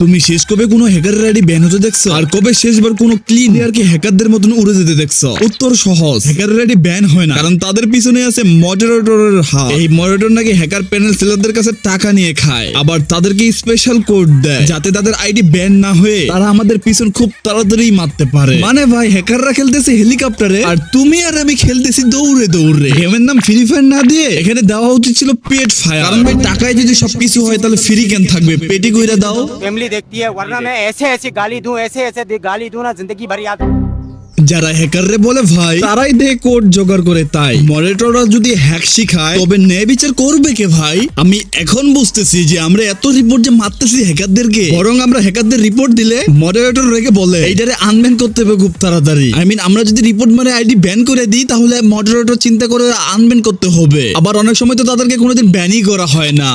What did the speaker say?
তুমি শেষ কবে কোনো হ্যাকারের আইডি ব্যান হতে দেখছো? আর কবে শেষবার কোনো ক্লিন প্লেয়ারকে হ্যাকারদের মতন উড়ে যেতে দেখছো? উত্তর সহজ, হ্যাকারের আইডি ব্যান হয় না, কারণ তাদের পিছনে আছে মডারেটরের হাত। এই মডারেটর নাকি হ্যাকার প্যানেল সেলারদের কাছে টাকা নিয়ে খায়, আবার তাদেরকে স্পেশাল কোড দেয় যাতে তাদের আইডি ব্যান না হয়ে তারা আমাদের পিছন খুব তাড়াতাড়ি মারতে পারে। মানে ভাই, হ্যাকাররা খেলতেছে হেলিকপ্টারে আর তুমি আর আমি খেলতেছি দৌড়ে দৌড়ে। গেমের নাম ফ্রি ফায়ার না দিয়ে এখানে দেওয়া উচিত ছিল পেট ফায়ার, কারণ ভাই টাকায় যদি সবকিছু হয় তাহলে ফ্রি কেন থাকবে? পেটি কইরা দাও। फैमिली देखती है, वरना मैं ऐसे ऐसे गाली दूं, ऐसे ऐसे गाली दूं ना, जिंदगी भर याद। যারা হ্যাকাররে বলে ভাই, তারাই দে কোড জোগাড় করে। তাই মডারেটররা যদি হ্যাক শিখায় তবে ন্যায় বিচার করবে কে ভাই? আমি এখন বুঝতেছি যে আমরা এত রিপোর্ট যে মারতেছি হ্যাকারদেরকে, বরং আমরা হ্যাকারদের রিপোর্ট দিলে মডারেটর রেগে বলে এইটারে আনব্যান করতে হবে খুব তাড়াতাড়ি। আমরা যদি রিপোর্ট মারে আইডি ব্যান করে দিই তাহলে মডারেটর চিন্তা করে আনব্যান করতে হবে। আবার অনেক সময় তো তাদেরকে কোনোদিন ব্যানই করা হয় না।